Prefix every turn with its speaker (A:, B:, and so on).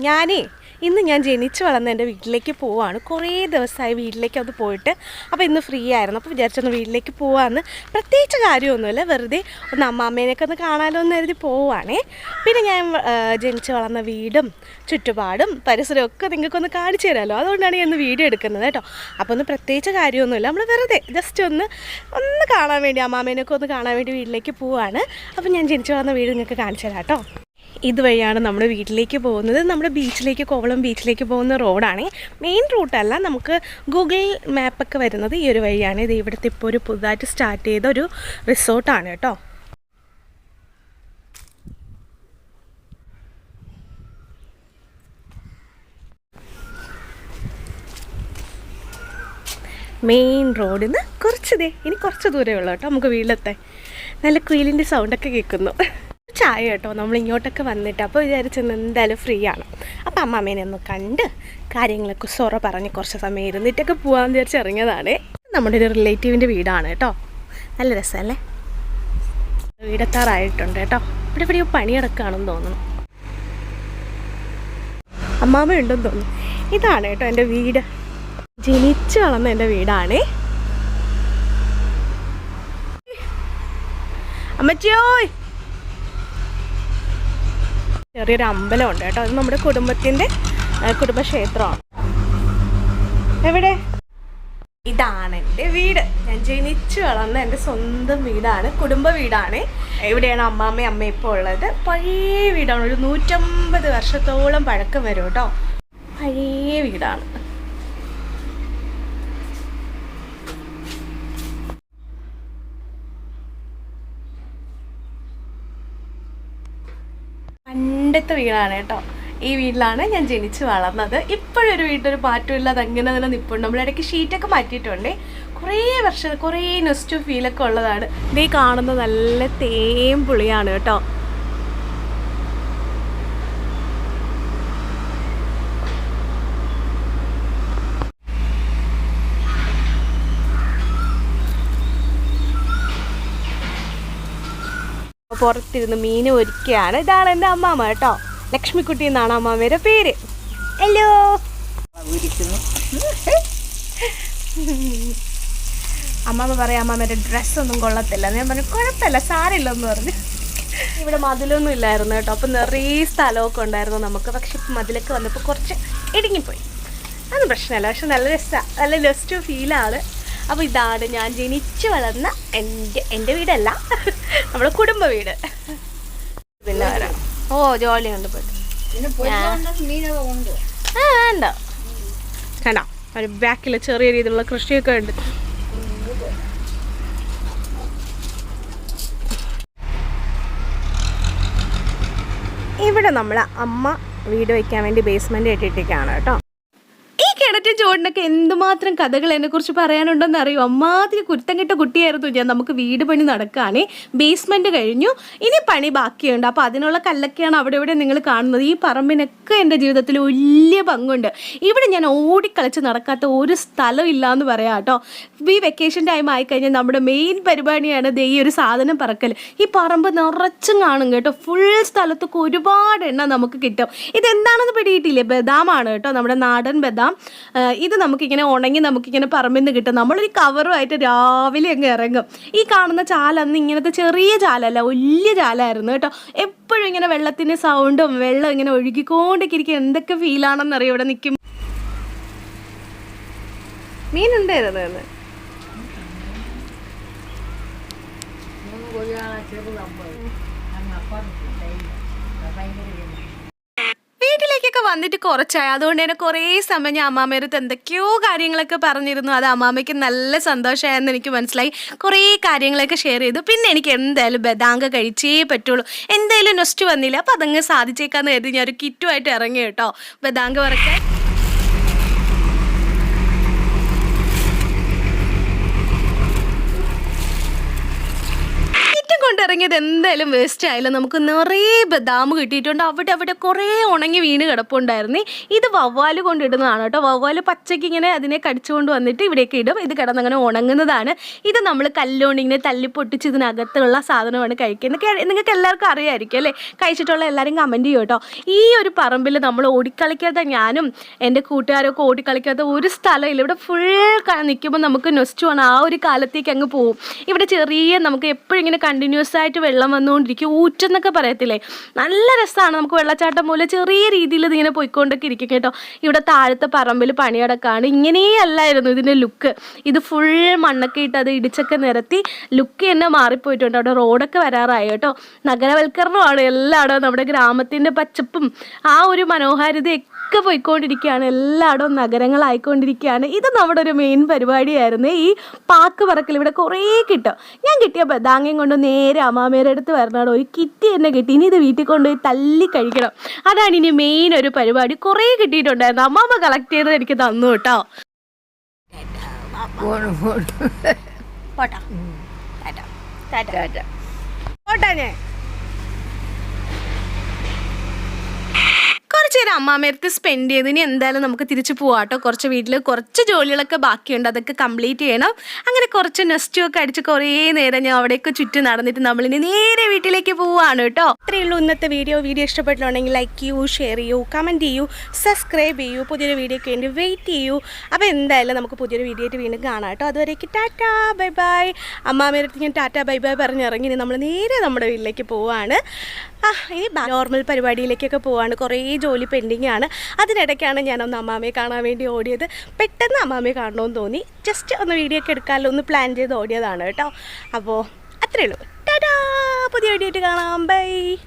A: ഞാനേ ഇന്ന് ഞാൻ ജനിച്ചു വളർന്ന എൻ്റെ വീട്ടിലേക്ക് പോവാണ്. കുറേ ദിവസമായി വീട്ടിലേക്ക് അത് പോയിട്ട്. അപ്പോൾ ഇന്ന് ഫ്രീ ആയിരുന്നു. അപ്പോൾ വിചാരിച്ചൊന്ന് വീട്ടിലേക്ക് പോവാമെന്ന്. പ്രത്യേകിച്ച് കാര്യമൊന്നുമില്ല, വെറുതെ ഒന്ന് അമ്മാമ്മേനെയൊക്കെ ഒന്ന് കാണാമല്ലോ എന്ന് കരുതി പോവുകയാണേ. പിന്നെ ഞാൻ ജനിച്ചു വളർന്ന വീടും ചുറ്റുപാടും പരിസരവും ഒക്കെ നിങ്ങൾക്കൊന്ന് കാണിച്ചു തരാമല്ലോ, അതുകൊണ്ടാണ് ഞാൻ ഇന്ന് വീഡിയോ എടുക്കുന്നത് കേട്ടോ. അപ്പോൾ ഒന്ന് പ്രത്യേകിച്ച് കാര്യമൊന്നുമില്ല, നമ്മൾ വെറുതെ ജസ്റ്റ് ഒന്ന് കാണാൻ വേണ്ടി, അമ്മാമ്മേനെയൊക്കെ ഒന്ന് കാണാൻ വേണ്ടി വീട്ടിലേക്ക് പോവാണ്. അപ്പോൾ ഞാൻ ജനിച്ചു വളർന്ന വീട് നിങ്ങൾക്ക് കാണിച്ചു തരാം കേട്ടോ. ഇതുവഴിയാണ് നമ്മുടെ വീട്ടിലേക്ക് പോകുന്നത്. നമ്മുടെ ബീച്ചിലേക്ക്, കോവളം ബീച്ചിലേക്ക് പോകുന്ന റോഡാണ്. മെയിൻ റൂട്ടല്ല, നമുക്ക് ഗൂഗിൾ മാപ്പൊക്കെ വരുന്നത് ഈ ഒരു വഴിയാണ്. ഇത് ഇവിടുത്തെ ഇപ്പോൾ ഒരു പുതുതായിട്ട് സ്റ്റാർട്ട് ചെയ്ത ഒരു റിസോർട്ടാണ് കേട്ടോ. മെയിൻ റോഡിൽ നിന്ന് ഇനി കുറച്ച് ദൂരമേ ഉള്ളൂ കേട്ടോ നമുക്ക് വീട്ടിലെത്താൻ. നല്ല കുയിലിൻ്റെ സൗണ്ടൊക്കെ കേൾക്കുന്നു. ചായ കേട്ടോ, നമ്മൾ ഇങ്ങോട്ടൊക്കെ വന്നിട്ട് അപ്പോൾ വിചാരിച്ചെന്ന് എന്തായാലും ഫ്രീ ആണ്. അപ്പോൾ അമ്മാമ്മേനെ ഒന്ന് കണ്ട് കാര്യങ്ങളൊക്കെ പറഞ്ഞ് കുറച്ച് സമയം ഇരുന്നിട്ടൊക്കെ പോകാമെന്ന് വിചാരിച്ച് ഇറങ്ങിയതാണ്. നമ്മുടെ ഒരു റിലേറ്റീവിൻ്റെ വീടാണ് കേട്ടോ. നല്ല രസമല്ലേ? വീടെത്താറായിട്ടുണ്ട് കേട്ടോ. ഇവിടെ എവിടെയോ പണിയടക്കാണെന്ന് തോന്നുന്നു. അമ്മാമ്മ ഉണ്ടെന്ന് തോന്നുന്നു. ഇതാണ് കേട്ടോ എൻ്റെ വീട്. ജനിച്ചു വളർന്ന എൻ്റെ വീടാണേ. അമ്മച്ചിയോയ്, ചെറിയൊരു അമ്പലമുണ്ട് കേട്ടോ. അത് നമ്മുടെ കുടുംബത്തിൻ്റെ കുടുംബക്ഷേത്രമാണ്. എവിടെ? ഇതാണ് എൻ്റെ വീട്. ഞാൻ ജനിച്ചു വളർന്ന എൻ്റെ സ്വന്തം വീടാണ്, കുടുംബ വീടാണ്. ഇവിടെയാണ് അമ്മാമ്മയും അമ്മയും ഇപ്പോൾ ഉള്ളത്. പഴയ വീടാണ്, ഒരു 150 വർഷത്തോളം പഴക്കം വരും കേട്ടോ. പഴയ വീടാണ്. പണ്ടത്തെ വീടാണ് കേട്ടോ. ഈ വീട്ടിലാണ് ഞാൻ ജനിച്ച് വളർന്നത്. ഇപ്പോഴൊരു വീട്ടിലൊരു മാറ്റമില്ലാതെ അങ്ങനെ തന്നെ നിൽപ്പുണ്ട്. നമ്മളിടയ്ക്ക് ഷീറ്റൊക്കെ മാറ്റിയിട്ടുണ്ട്. കുറേ നെസ്റ്റ് ഫീലൊക്കെ ഉള്ളതാണ്. ഇത് ഈ കാണുന്നത് നല്ല തേമ്പുളിയാണ് കേട്ടോ. പുറത്തിരുന്ന് മീൻ ഒരുക്കുകയാണ്. ഇതാണ് എൻ്റെ അമ്മാമ്മ കേട്ടോ. ലക്ഷ്മിക്കുട്ടി എന്നാണ് അമ്മാമ്മയുടെ പേര്. ഹലോ. അമ്മാമ്മ പറയാം അമ്മാമ്മയുടെ ഡ്രസ്സൊന്നും കൊള്ളത്തില്ല. ഞാൻ പറഞ്ഞു കുഴപ്പമില്ല, സാരില്ലെന്ന് പറഞ്ഞു. ഇവിടെ മതിലൊന്നും ഇല്ലായിരുന്നു കേട്ടോ. അപ്പം നിറയെ സ്ഥലമൊക്കെ ഉണ്ടായിരുന്നു നമുക്ക്. പക്ഷെ ഇപ്പം മതിലൊക്കെ വന്നപ്പോൾ കുറച്ച് ഇടുങ്ങിപ്പോയി. അതൊന്നും പ്രശ്നമല്ല, പക്ഷെ നല്ല രസമാണ്, നല്ല നെസ്റ്റ് ഫീലാണ്. അപ്പോൾ ഇതാണ് ഞാൻ ജനിച്ചു വളർന്ന എൻ്റെ വീടല്ല, നമ്മുടെ കുടുംബ വീട്. പിന്നെ വരാം. ഓ, ജോലി ഉണ്ട് പോയിട്ട്. വേണ്ട കണ്ടോ, ഒരു ബാക്കിൽ ചെറിയ രീതിയിലുള്ള കൃഷിയൊക്കെ ഉണ്ട്. ഇവിടെ നമ്മൾ അമ്മ വീട് വയ്ക്കാൻ വേണ്ടി ബേസ്മെൻറ്റ് ഇട്ടിട്ടേക്കാണ് കേട്ടോ. കിണറ്റ് ജോഡിനൊക്കെ എന്തുമാത്രം കഥകൾ എന്നെക്കുറിച്ച് പറയാനുണ്ടെന്ന് അറിയോ. അമ്മാതിരി കുരുത്തം കെട്ട കുട്ടിയായിരുന്നു ഞാൻ. നമുക്ക് വീട് പണി നടക്കുകയാണേ. ബേസ്മെൻറ്റ് കഴിഞ്ഞു, ഇനി പണി ബാക്കിയുണ്ട്. അപ്പോൾ അതിനുള്ള കല്ലൊക്കെയാണ് അവിടെ ഇവിടെ നിങ്ങൾ കാണുന്നത്. ഈ പറമ്പിനൊക്കെ എൻ്റെ ജീവിതത്തിൽ വലിയ പങ്കുണ്ട്. ഇവിടെ ഞാൻ ഓടിക്കളിച്ച് നടക്കാത്ത ഒരു സ്ഥലം ഇല്ല എന്ന് പറയാം കേട്ടോ. ഈ വെക്കേഷൻ ടൈം ആയിക്കഴിഞ്ഞാൽ നമ്മുടെ മെയിൻ പരിപാടിയാണ് ഈ ഒരു സാധനം പറക്കൽ. ഈ പറമ്പ് നിറച്ചും കാണും കേട്ടോ. ഫുൾ സ്ഥലത്തൊക്കെ ഒരുപാട് എണ്ണ നമുക്ക് കിട്ടും. ഇതെന്താണെന്ന് പിടിയിട്ടില്ലേ? ബദാമാണ് കേട്ടോ, നമ്മുടെ നാടൻ ബദാം. ഇത് നമുക്കിങ്ങനെ ഉണങ്ങി നമുക്കിങ്ങനെ പറമ്പിൽ നിന്ന് കിട്ടും. നമ്മളൊരു കവറുമായിട്ട് രാവിലെ അങ്ങ് ഇറങ്ങും. ഈ കാണുന്ന ചാല അന്ന് ഇങ്ങനത്തെ ചെറിയ ചാലല്ല, വലിയ ചാലായിരുന്നു കേട്ടോ. എപ്പോഴും ഇങ്ങനെ വെള്ളത്തിൻ്റെ സൗണ്ടും വെള്ളം ഇങ്ങനെ ഒഴുകിക്കൊണ്ടിരിക്കുക. എന്തൊക്കെ ഫീലാണെന്നറിയാം ഇവിടെ നിൽക്കും. മീനുണ്ടായിരുന്നു എന്ന് വീട്ടിലേക്കൊക്കെ വന്നിട്ട് കുറച്ചായി. അതുകൊണ്ട് തന്നെ കുറേ സമയം ഞാൻ അമ്മാമ്മേരത്ത് എന്തൊക്കെയോ കാര്യങ്ങളൊക്കെ പറഞ്ഞിരുന്നു. അത് അമ്മാമ്മയ്ക്ക് നല്ല സന്തോഷമായെന്ന് എനിക്ക് മനസ്സിലായി. കുറേ കാര്യങ്ങളൊക്കെ ഷെയർ ചെയ്തു. പിന്നെ എനിക്ക് എന്തായാലും ബദാങ്ക കഴിച്ചേ പറ്റുള്ളൂ. എന്തായാലും നെസ്റ്റ് വന്നില്ല, അപ്പോൾ അതങ്ങ് സാധിച്ചേക്കാന്ന് കരുതി ഞാൻ ഒരു കിറ്റുമായിട്ട് ഇറങ്ങി കേട്ടോ ബദാങ്ക വറക്കാൻ. അങ്ങോട്ട് ഇറങ്ങിയത് എന്തായാലും വേസ്റ്റ് ആയില്ല. നമുക്ക് നിറയെ ബദാം കിട്ടിയിട്ടുണ്ട്. അവിടെ കുറേ ഉണങ്ങി വീണ് കിടപ്പുണ്ടായിരുന്നു. ഇത് വവ്വാല് കൊണ്ടിടുന്നതാണ് കേട്ടോ. വവ്വാല് പച്ചയ്ക്ക് ഇങ്ങനെ അതിനെ കടിച്ചുകൊണ്ട് വന്നിട്ട് ഇവിടേക്ക് ഇടും. ഇത് കിടന്നങ്ങനെ ഉണങ്ങുന്നതാണ്. ഇത് നമ്മൾ കല്ലുകൊണ്ട് ഇങ്ങനെ തല്ലിപ്പൊട്ടിച്ച് ഇതിനകത്തുള്ള സാധനമാണ് കഴിക്കുന്നത്. നിങ്ങൾക്ക് എല്ലാവർക്കും അറിയാമായിരിക്കും അല്ലേ? കഴിച്ചിട്ടുള്ള എല്ലാവരും കമൻറ്റ് ചെയ്യും കേട്ടോ. ഈ ഒരു പറമ്പിൽ നമ്മൾ ഓടിക്കളിക്കാത്ത, ഞാനും എൻ്റെ കൂട്ടുകാരൊക്കെ ഓടിക്കളിക്കാത്ത ഒരു സ്ഥലമില്ല. ഇവിടെ ഫുൾ നിൽക്കുമ്പോൾ നമുക്ക് നൊസ്റ്റുമാണ്. ആ ഒരു കാലത്തേക്ക് അങ്ങ് പോകും. ഇവിടെ ചെറിയ നമുക്ക് എപ്പോഴും ഇങ്ങനെ കണ്ടിന്യൂസ് ആയിട്ട് വെള്ളം വന്നുകൊണ്ടിരിക്കും. ഊറ്റെന്നൊക്കെ പറയത്തില്ലേ, നല്ല രസമാണ്. നമുക്ക് വെള്ളച്ചാട്ടം പോലെ ചെറിയ രീതിയിൽ ഇതിങ്ങനെ പോയിക്കൊണ്ടൊക്കെ ഇരിക്കും കേട്ടോ. ഇവിടെ താഴത്തെ പറമ്പിൽ പണിയടക്കാണ്. ഇങ്ങനെയല്ലായിരുന്നു ഇതിൻ്റെ ലുക്ക്. ഇത് ഫുൾ മണ്ണൊക്കെ ഇട്ട് അത് ഇടിച്ചൊക്കെ നിരത്തി ലുക്ക് തന്നെ മാറിപ്പോയിട്ടുണ്ട്. അവിടെ റോഡൊക്കെ വരാറായി കേട്ടോ. നഗരവൽക്കരണമാണ് എല്ലായിടവും. നമ്മുടെ ഗ്രാമത്തിൻ്റെ പച്ചപ്പും ആ ഒരു മനോഹാരിതയൊക്കെ പോയിക്കൊണ്ടിരിക്കുകയാണ്. എല്ലായിടവും നഗരങ്ങളായിക്കൊണ്ടിരിക്കുകയാണ്. ഇത് നമ്മുടെ ഒരു മെയിൻ പരിപാടിയായിരുന്നു, ഈ പാക്ക് പറക്കൽ. ഇവിടെ കുറേ കിട്ടും. ഞാൻ കിട്ടിയ ബദാങ്ങയും കൊണ്ട് നേരെ അമ്മാമേരുടെ അടുത്ത് വരണോ. ഒരു കിറ്റ് തന്നെ കിട്ടി. ഇനി ഇത് വീട്ടിൽ കൊണ്ടുപോയി തല്ലി കഴിക്കണം. അതാണ് ഇനി മെയിൻ ഒരു പരിപാടി. കുറേ കിട്ടിയിട്ടുണ്ടായിരുന്നു. അമ്മാമ്മ കളക്ട് ചെയ്ത് എനിക്ക് തന്നു കേട്ടോ. പോട്ടാ ഞാൻ കുറച്ച് നേരം അമ്മാമ്മയടുത്ത് സ്പെൻഡ് ചെയ്ത് ഇനി എന്തായാലും നമുക്ക് തിരിച്ച് പോവാം കേട്ടോ. കുറച്ച് വീട്ടിൽ കുറച്ച് ജോലികളൊക്കെ ബാക്കിയുണ്ട്, അതൊക്കെ കംപ്ലീറ്റ് ചെയ്യണം. അങ്ങനെ കുറച്ച് നെസ്റ്റു ഒക്കെ അടിച്ച് കുറേ നേരം ഞാൻ അവിടെയൊക്കെ ചുറ്റും നടന്നിട്ട് നമ്മളിനി നേരെ വീട്ടിലേക്ക് പോവാണ് കേട്ടോ. അത്രയേ ഉള്ളൂ ഇന്നത്തെ വീഡിയോ. ഇഷ്ടപ്പെട്ടിട്ടുണ്ടെങ്കിൽ ലൈക്ക് ചെയ്യൂ, ഷെയർ ചെയ്യൂ, കമൻറ്റ് ചെയ്യൂ, സബ്സ്ക്രൈബ് ചെയ്യൂ. പുതിയൊരു വീഡിയോയ്ക്ക് വേണ്ടി വെയിറ്റ് ചെയ്യൂ. അപ്പോൾ എന്തായാലും നമുക്ക് പുതിയൊരു വീഡിയോ ആയിട്ട് വീണ്ടും കാണാം കേട്ടോ. അതുവരേക്ക് ടാറ്റാ ബൈ ബൈ. അമ്മാമ്മേരടുത്ത് ഞാൻ ടാറ്റാ ബൈ ബൈ പറഞ്ഞിറങ്ങി നമ്മൾ നേരെ നമ്മുടെ വീട്ടിലേക്ക് പോവാണ്. ഇനി നോർമൽ പരിപാടിയിലേക്കൊക്കെ പോവാണ്. കുറേ ജോലി പെൻഡിങ് ആണ്. അതിനിടയ്ക്കാണ് ഞാനൊന്ന് അമ്മാമ്മയെ കാണാൻ വേണ്ടി ഓടിയത്. പെട്ടെന്ന് അമ്മാമ്മയെ കാണണമെന്ന് തോന്നി. ജസ്റ്റ് ഒന്ന് വീഡിയോ ഒക്കെ എടുക്കാമല്ലോ ഒന്ന് പ്ലാൻ ചെയ്ത് ഓടിയതാണ് കേട്ടോ. അപ്പോൾ അത്രയേ ഉള്ളൂ. ടാറ്റാ, പുതിയ വീഡിയോ ആയിട്ട് കാണാം. ബൈ.